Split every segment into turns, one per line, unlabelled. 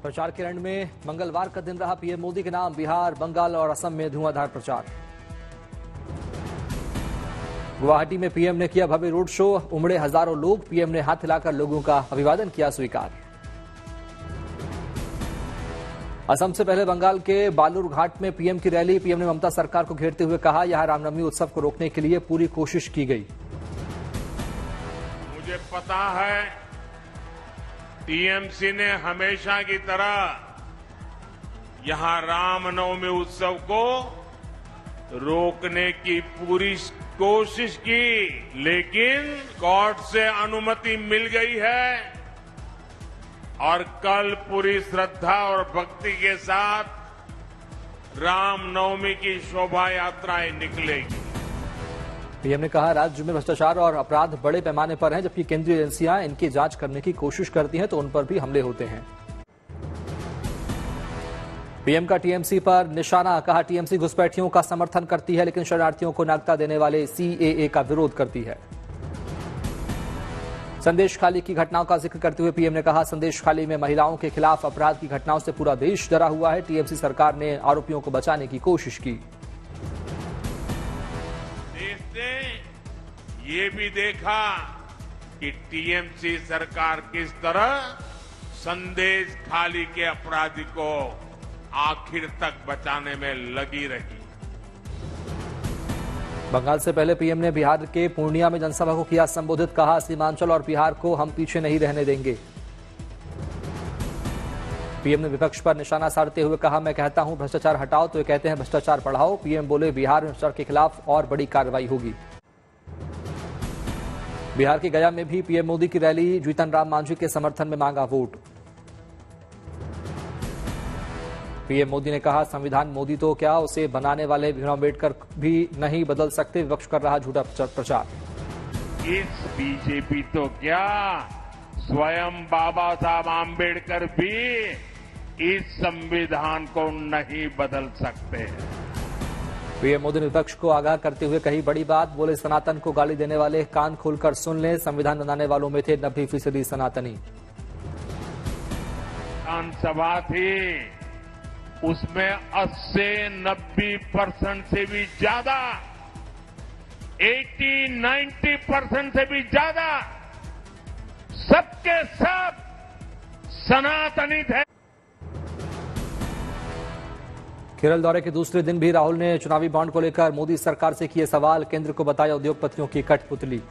प्रचार के रण में मंगलवार का दिन रहा पीएम मोदी के नाम बिहार, बंगाल और असम में धुआंधार प्रचार। गुवाहाटी में पीएम ने किया भव्य रोड शो, उमड़े हजारों लोग। पीएम ने हाथ हिलाकर लोगों का अभिवादन किया स्वीकार। असम से पहले बंगाल के बालूर घाट में पीएम की रैली। पीएम ने ममता सरकार को घेरते हुए कहा, यहां रामनवमी उत्सव को रोकने के लिए पूरी कोशिश की गई।
मुझे पता है टीएमसी ने हमेशा की तरह यहां रामनवमी उत्सव को रोकने की पूरी कोशिश की, लेकिन कोर्ट से अनुमति मिल गई है और कल पूरी श्रद्धा और भक्ति के साथ रामनवमी की शोभा यात्राएं निकलेगी।
पीएम ने कहा, राज्य में भ्रष्टाचार और अपराध बड़े पैमाने पर हैं, जबकि केंद्रीय एजेंसियां इनकी जांच करने की कोशिश करती हैं तो उन पर भी हमले होते हैं। पीएम का टीएमसी पर निशाना। कहा, टीएमसी घुसपैठियों का समर्थन करती है लेकिन शरणार्थियों को नागरिकता देने वाले सीएए का विरोध करती है। संदेश खाली की घटनाओं का जिक्र करते हुए पीएम ने कहा, संदेश खाली में महिलाओं के खिलाफ अपराध की घटनाओं से पूरा देश डरा हुआ है। टीएमसी सरकार ने आरोपियों को बचाने की कोशिश की।
देश ने ये भी देखा कि टीएमसी सरकार किस तरह संदेश खाली के अपराधी को आखिर तक बचाने में लगी रही।
बंगाल से पहले पीएम ने बिहार के पूर्णिया में जनसभा को किया संबोधित। कहा, सीमांचल और बिहार को हम पीछे नहीं रहने देंगे। पीएम ने विपक्ष पर निशाना साधते हुए कहा, मैं कहता हूं भ्रष्टाचार हटाओ तो ये कहते हैं भ्रष्टाचार बढ़ाओ। पीएम बोले, बिहार में भ्रष्टाचार के खिलाफ और बड़ी कार्रवाई होगी। बिहार के गया में भी पीएम मोदी की रैली। जीतन राम मांझी के समर्थन में मांगा वोट। पीएम मोदी ने कहा, संविधान मोदी तो क्या, उसे बनाने वाले भीमराव अम्बेडकर भी नहीं बदल सकते। विपक्ष कर रहा झूठा प्रचार।
इस बीजेपी तो क्या, स्वयं बाबा साहब आम्बेडकर भी इस संविधान को नहीं बदल सकते।
पीएम मोदी ने विपक्ष को आगाह करते हुए कही बड़ी बात। बोले, सनातन को गाली देने वाले कान खोलकर सुन लें। संविधान बनाने वालों में थे 90% सनातनी।
विधानसभा थी, उसमें 80-90% से भी ज्यादा, 80-90% से भी ज्यादा सबके सब सनातनी थे।
केरल दौरे के दूसरे दिन भी राहुल ने चुनावी बॉन्ड को लेकर मोदी सरकार से किए सवाल। केंद्र को बताया उद्योगपतियों की कठपुतली।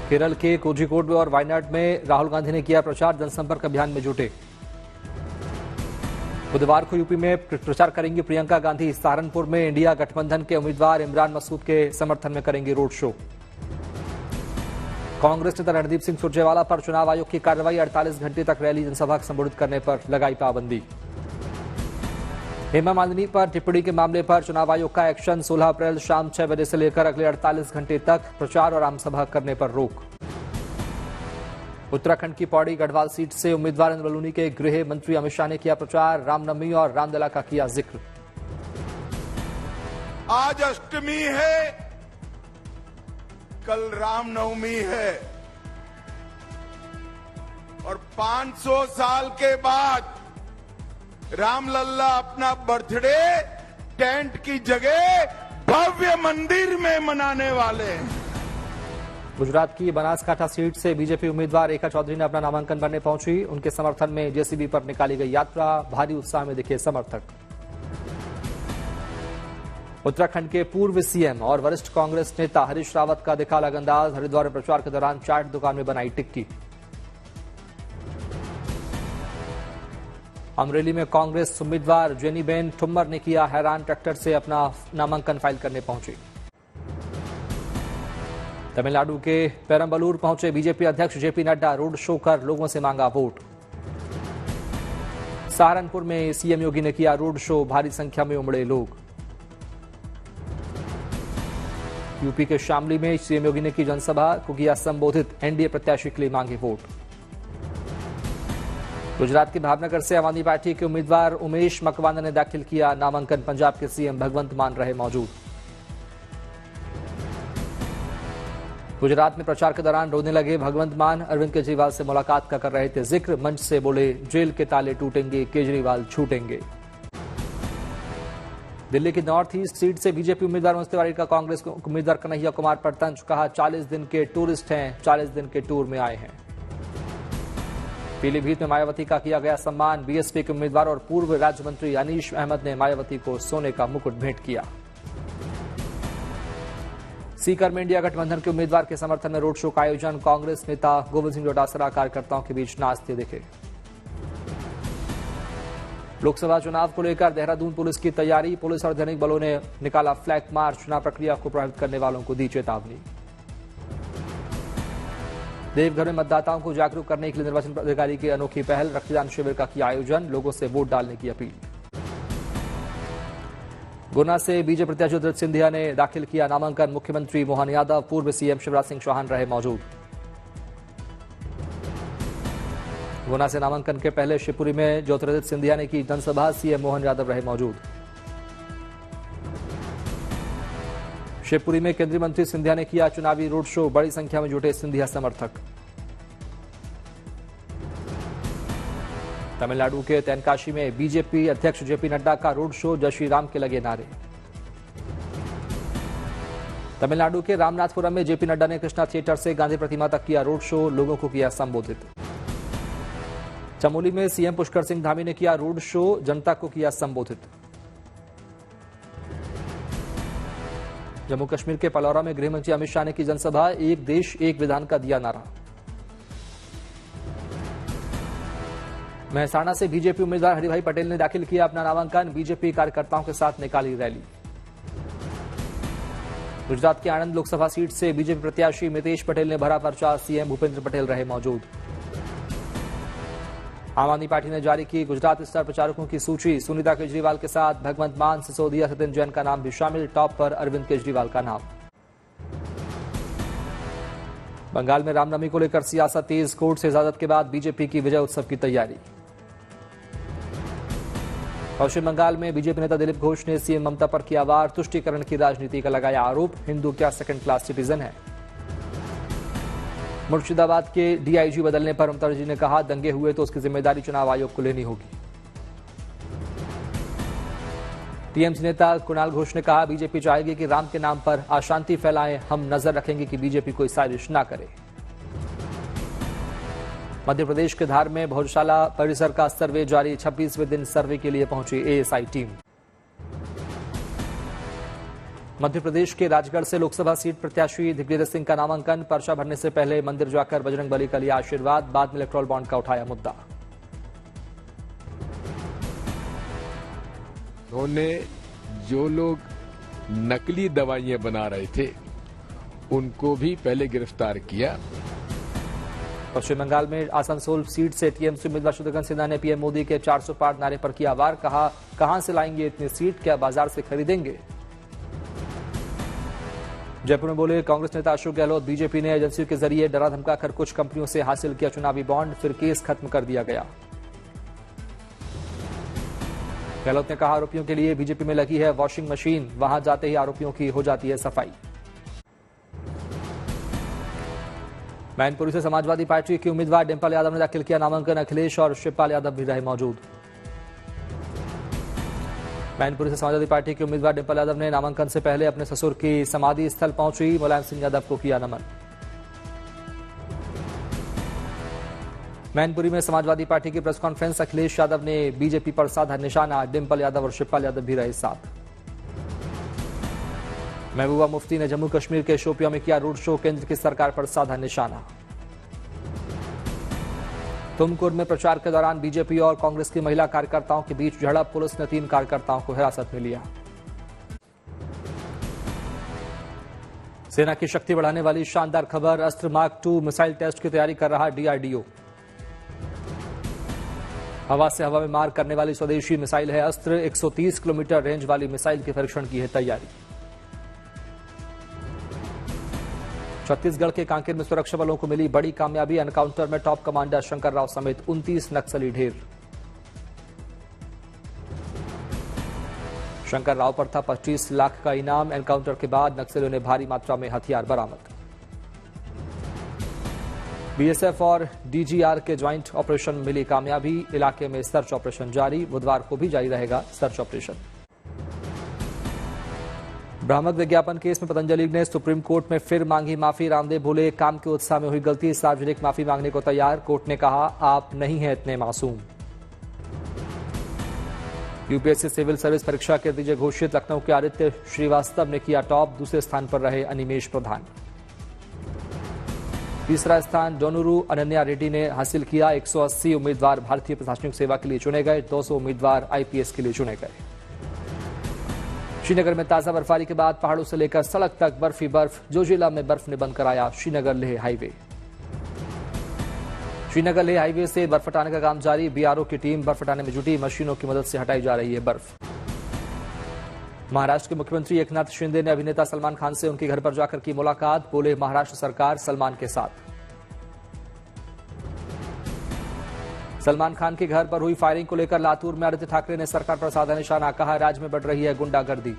केरल के कोझिकोड और वायनाड में राहुल गांधी ने किया प्रचार। जनसंपर्क अभियान में जुटे। बुधवार को यूपी में प्रचार करेंगी प्रियंका गांधी। सहारनपुर में इंडिया गठबंधन के उम्मीदवार इमरान मसूद के समर्थन में करेंगे रोड शो। कांग्रेस नेता रणदीप सिंह सुरजेवाला पर चुनाव आयोग की कार्रवाई। 48 घंटे तक रैली जनसभा संबोधित करने पर लगाई पाबंदी। हेमा मालिनी पर टिप्पणी के मामले पर चुनाव आयोग का एक्शन। 16 अप्रैल शाम 6 बजे से लेकर अगले 48 घंटे तक प्रचार और आमसभा करने पर रोक। उत्तराखंड की पौड़ी गढ़वाल सीट से उम्मीदवार अनिल बलूनी के गृह मंत्री अमित शाह ने किया प्रचार। रामनवमी और रामलला का किया जिक्र।
आज अष्टमी है, कल रामनवमी है और 500 साल के बाद रामलला अपना बर्थडे टेंट की जगह भव्य मंदिर में मनाने वाले हैं।
गुजरात की बनासकांठा सीट से बीजेपी उम्मीदवार रेखा चौधरी ने अपना नामांकन भरने पहुंची। उनके समर्थन में जेसीबी पर निकाली गई यात्रा। भारी उत्साह में दिखे समर्थक। उत्तराखंड के पूर्व सीएम और वरिष्ठ कांग्रेस नेता हरीश रावत का दिखा अलग अंदाज। हरिद्वार में प्रचार के दौरान चाट दुकान में बनाई टिक्की। अमरेली में कांग्रेस उम्मीदवार जेनीबेन ठुम्मर ने किया हैरान। ट्रैक्टर से अपना नामांकन फाइल करने पहुंची। तमिलनाडु के पेरम्बलूर पहुंचे बीजेपी अध्यक्ष जेपी नड्डा। रोड शो कर लोगों से मांगा वोट। सहारनपुर में सीएम योगी ने किया रोड शो। भारी संख्या में उमड़े लोग। यूपी के शामली में सीएम योगी ने की जनसभा को किया संबोधित। एनडीए प्रत्याशी के लिए मांगे वोट। गुजरात के भावनगर से आम आदमी पार्टी के उम्मीदवार उमेश मकवाना ने दाखिल किया नामांकन। पंजाब के सीएम भगवंत मान रहे मौजूद। गुजरात में प्रचार के दौरान रोने लगे भगवंत मान। अरविंद केजरीवाल से मुलाकात का कर रहे थे जिक्र। मंच से बोले जेल के ताले टूटेंगे, केजरीवाल छूटेंगे। दिल्ली की नॉर्थ ईस्ट सीट से बीजेपी उम्मीदवार मनोज तिवारी का कांग्रेस उम्मीदवार कन्हैया कुमार पर तंज। कहा 40 दिन के टूरिस्ट हैं, 40 दिन के टूर में आए हैं। पीलीभीत में मायावती का किया गया सम्मान। बीएसपी के उम्मीदवार और पूर्व राज्य मंत्री अनीश अहमद ने मायावती को सोने का मुकुट भेंट किया। सीकर में इंडिया गठबंधन के उम्मीदवार के समर्थन में रोड शो का आयोजन। कांग्रेस नेता गोविंद सिंह डोटासरा कार्यकर्ताओं के बीच नाचते दिखे। लोकसभा चुनाव को लेकर देहरादून पुलिस की तैयारी। पुलिस और अर्धसैनिक बलों ने निकाला फ्लैग मार्च। चुनाव प्रक्रिया को प्रभावित करने वालों को दी चेतावनी। देवघर में मतदाताओं को जागरूक करने के लिए निर्वाचन अधिकारी की अनोखी पहल। रक्तदान शिविर का किया आयोजन। लोगों से वोट डालने की अपील। गुना से बीजेपी प्रत्याशी उद्धव सिंधिया ने दाखिल किया नामांकन। मुख्यमंत्री मोहन यादव, पूर्व सीएम शिवराज सिंह चौहान रहे मौजूद। गुना से नामांकन के पहले शिवपुरी में ज्योतिरादित्य सिंधिया ने की जनसभा। सीएम मोहन यादव रहे मौजूद। शिवपुरी में केंद्रीय मंत्री सिंधिया ने किया चुनावी रोड शो। बड़ी संख्या में जुटे सिंधिया समर्थक। तमिलनाडु के तेनकाशी में बीजेपी अध्यक्ष जेपी नड्डा का रोड शो। जय श्री राम के लगे नारे। तमिलनाडु के रामनाथपुरम में जेपी नड्डा ने कृष्णा थिएटर से गांधी प्रतिमा तक किया रोड शो। लोगों को किया संबोधित। चमोली में सीएम पुष्कर सिंह धामी ने किया रोड शो। जनता को किया संबोधित। जम्मू कश्मीर के पलौरा में गृहमंत्री अमित शाह ने की जनसभा। एक देश एक विधान का दिया नारा। मेहसाणा से बीजेपी उम्मीदवार हरिभाई पटेल ने दाखिल किया अपना नामांकन। बीजेपी कार्यकर्ताओं के साथ निकाली रैली। गुजरात की आणंद लोकसभा सीट से बीजेपी प्रत्याशी मितेश पटेल ने भरा पर्चा। सीएम भूपेंद्र पटेल रहे मौजूद। आम आदमी पार्टी ने जारी की गुजरात स्टार प्रचारकों की सूची। सुनीता केजरीवाल के साथ भगवंत मान, सिसोदिया, सत्येंद्र जैन का नाम भी शामिल। टॉप पर अरविंद केजरीवाल का नाम। बंगाल में रामनवमी को लेकर सियासत तेज। कोर्ट से इजाजत के बाद बीजेपी की विजय उत्सव की तैयारी। पश्चिम बंगाल में बीजेपी नेता दिलीप घोष ने सीएम ममता पर किया वार। तुष्टीकरण की राजनीति का लगाया आरोप। हिंदू क्या सेकंड क्लास सिटीजन है। मुर्शिदाबाद के डीआईजी बदलने पर ममता जी ने कहा दंगे हुए तो उसकी जिम्मेदारी चुनाव आयोग को लेनी होगी। टीएमसी नेता कुणाल घोष ने कहा बीजेपी चाहेगी कि राम के नाम पर अशांति फैलाएं। हम नजर रखेंगे कि बीजेपी कोई साजिश न करे। मध्य प्रदेश के धार में भोजशाला परिसर का सर्वे जारी। 26वें दिन सर्वे के लिए पहुंची एएसआई टीम। मध्य प्रदेश के राजगढ़ से लोकसभा सीट प्रत्याशी दिग्विजय सिंह का नामांकन। पर्चा भरने से पहले मंदिर जाकर बजरंगबली का लिया आशीर्वाद। बाद में इलेक्टोरल बॉन्ड का उठाया मुद्दा।
उन्होंने जो लोग नकली दवाइयां बना रहे थे उनको भी पहले गिरफ्तार किया।
पश्चिम बंगाल में आसनसोल सीट से टीएमसी उम्मीदवार शत्रुघ्न सिन्हा ने पीएम मोदी के 400 पार नारे पर किया वार। कहा कहां से लाएंगे इतनी सीट, क्या बाजार से खरीदेंगे। जयपुर में बोले कांग्रेस नेता अशोक गहलोत बीजेपी ने एजेंसियों के जरिए डरा धमकाकर कुछ कंपनियों से हासिल किया चुनावी बॉन्ड, फिर केस खत्म कर दिया गया। गहलोत ने कहा आरोपियों के लिए बीजेपी में लगी है वॉशिंग मशीन, वहां जाते ही आरोपियों की हो जाती है सफाई। मैनपुरी से समाजवादी पार्टी के उम्मीदवार डिंपल यादव ने दाखिल किया नामांकन। अखिलेश और शिवपाल यादव भी रहे मौजूद। मैनपुरी से समाजवादी पार्टी के उम्मीदवार डिंपल यादव ने नामांकन से पहले अपने ससुर की समाधि स्थल पहुंची। मुलायम सिंह यादव को किया नमन। मैनपुरी में समाजवादी पार्टी की प्रेस कॉन्फ्रेंस। अखिलेश यादव ने बीजेपी पर साधा निशाना। डिंपल यादव और शिवपाल यादव भी रहे साथ। महबूबा मुफ्ती ने जम्मू कश्मीर के शोपियां में किया रोड शो। केंद्र की सरकार पर साधा निशाना। तुमकुर में प्रचार के दौरान बीजेपी और कांग्रेस की महिला कार्यकर्ताओं के बीच झड़प। पुलिस ने 3 कार्यकर्ताओं को हिरासत में लिया। सेना की शक्ति बढ़ाने वाली शानदार खबर। अस्त्र मार्क 2 मिसाइल टेस्ट की तैयारी कर रहा डीआरडीओ। हवा से हवा में मार करने वाली स्वदेशी मिसाइल है अस्त्र। 130 किलोमीटर रेंज वाली मिसाइल के परीक्षण की है तैयारी। छत्तीसगढ़ के कांकेर में सुरक्षा बलों को मिली बड़ी कामयाबी। एनकाउंटर में टॉप कमांडर शंकर राव समेत 29 नक्सली ढेर। शंकर राव पर था 25 लाख का इनाम। एनकाउंटर के बाद नक्सलियों ने भारी मात्रा में हथियार बरामद। बीएसएफ और डीजीआर के ज्वाइंट ऑपरेशन में मिली कामयाबी, इलाके में सर्च ऑपरेशन जारी, बुधवार को भी जारी रहेगा सर्च ऑपरेशन। भ्रामक विज्ञापन केस में पतंजलि ने सुप्रीम कोर्ट में फिर मांगी माफी, रामदेव बोले काम के उत्साह में हुई गलती, सार्वजनिक माफी मांगने को तैयार, कोर्ट ने कहा आप नहीं हैं इतने मासूम। यूपीएससी सिविल सर्विस परीक्षा के नतीजे घोषित, लखनऊ के आदित्य श्रीवास्तव ने किया टॉप, दूसरे स्थान पर रहे अनिमेश प्रधान। तीसरा स्थान डोनूरू अनन्या रेड्डी ने हासिल किया, 180 उम्मीदवार भारतीय प्रशासनिक सेवा के लिए चुने गए, 200 उम्मीदवार आईपीएस के लिए चुने गए। श्रीनगर में ताजा बर्फबारी के बाद पहाड़ों से लेकर सड़क तक बर्फ ही बर्फ, जोजिला में बर्फ ने बंद कराया श्रीनगर लेह हाईवे। श्रीनगर लेह हाईवे से बर्फ हटाने का काम जारी, बीआरओ की टीम बर्फ हटाने में जुटी, मशीनों की मदद से हटाई जा रही है बर्फ। महाराष्ट्र के मुख्यमंत्री एकनाथ शिंदे ने अभिनेता सलमान खान से उनके घर पर जाकर की मुलाकात, बोले महाराष्ट्र सरकार सलमान के साथ। सलमान खान के घर पर हुई फायरिंग को लेकर लातूर में आदित्य ठाकरे ने सरकार पर साधा निशाना, कहा राज्य में बढ़ रही है गुंडागर्दी।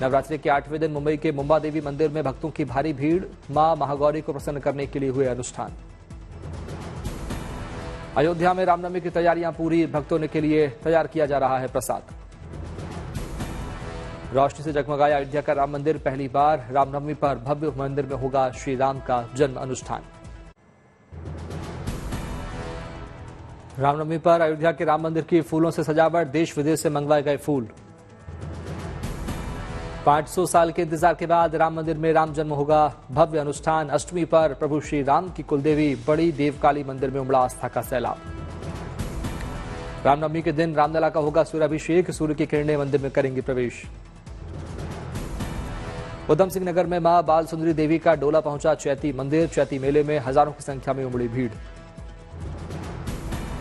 नवरात्रि के 8वें दिन मुंबई के मुंबा देवी मंदिर में भक्तों की भारी भीड़, मां महागौरी को प्रसन्न करने के लिए हुए अनुष्ठान। अयोध्या में रामनवमी की तैयारियां पूरी, भक्तों के लिए तैयार किया जा रहा है प्रसाद। रोशनी से जगमगाया अयोध्या का राम मंदिर, पहली बार रामनवमी पर भव्य मंदिर में होगा श्री राम का जन्म अनुष्ठान। रामनवमी पर अयोध्या के राम मंदिर की फूलों से सजावट, देश विदेश से मंगवाए गए फूल। 500 साल के इंतजार के बाद राम मंदिर में राम जन्म होगा, भव्य अनुष्ठान। अष्टमी पर प्रभु श्री राम की कुलदेवी बड़ी देवकाली मंदिर में उमड़ा आस्था का सैलाब। रामनवमी के दिन रामलला का होगा सूर्याभिषेक, सूर्य की किरणें मंदिर में करेंगी प्रवेश। उधम सिंह नगर में मां बाल सुंदरी देवी का डोला पहुंचा चैती मंदिर, चैती मेले में हजारों की संख्या में उमड़ी भीड़।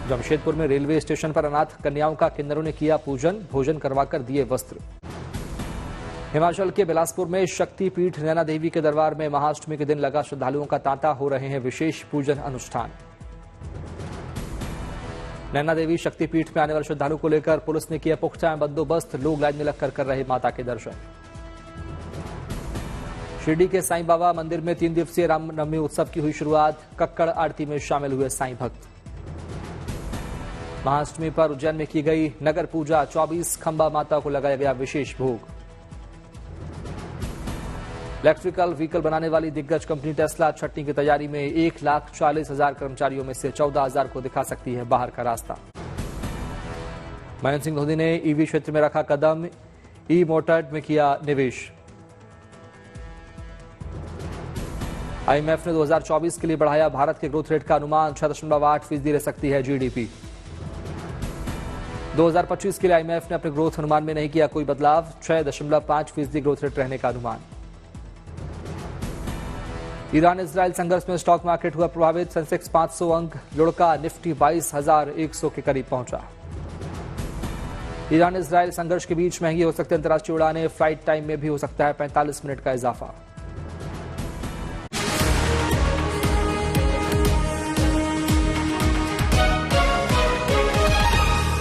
जमशेदपुर में रेलवे स्टेशन पर अनाथ कन्याओं का किन्नरों ने किया पूजन, भोजन करवाकर दिए वस्त्र। हिमाचल के बिलासपुर में शक्तिपीठ नैना देवी के दरबार में महाअष्टमी के दिन लगा श्रद्धालुओं का तांता, हो रहे हैं विशेष पूजन अनुष्ठान। नैना देवी शक्तिपीठ में आने वाले श्रद्धालुओं को लेकर पुलिस ने किया पुख्ता बंदोबस्त, लोग लाइन में लगकर कर रहे माता के दर्शन। शिरडी के साईं बाबा मंदिर में 3 दिवसीय रामनवमी उत्सव की हुई शुरुआत, कक्कड़ आरती में शामिल हुए साईं भक्त। महाअष्टमी पर उज्जैन में की गई नगर पूजा, 24 खंबा माता को लगाया गया विशेष भोग। इलेक्ट्रिकल व्हीकल बनाने वाली दिग्गज कंपनी टेस्ला छटनी की तैयारी में 1,40,000 कर्मचारियों में से 14,000 को दिखा सकती है बाहर का रास्ता। महेंद्र सिंह धोनी ने ईवी क्षेत्र में रखा कदम, ई मोटर्ड में किया निवेश। आईएमएफ ने 2024 के लिए बढ़ाया भारत के ग्रोथ रेट का अनुमान, 6.8% रह सकती है जीडीपी। 2025 के लिए आईएमएफ ने अपने ग्रोथ अनुमान में नहीं किया कोई बदलाव, 6.5% ग्रोथ रेट रहने का अनुमान। ईरान इजरायल संघर्ष में स्टॉक मार्केट हुआ प्रभावित, सेंसेक्स 500 अंक लुढ़का, निफ्टी 22,100 के करीब पहुंचा। ईरान इजरायल संघर्ष के बीच महंगी हो सकती है अंतर्राष्ट्रीय उड़ानें, फ्लाइट टाइम में भी हो सकता है 45 मिनट का इजाफा।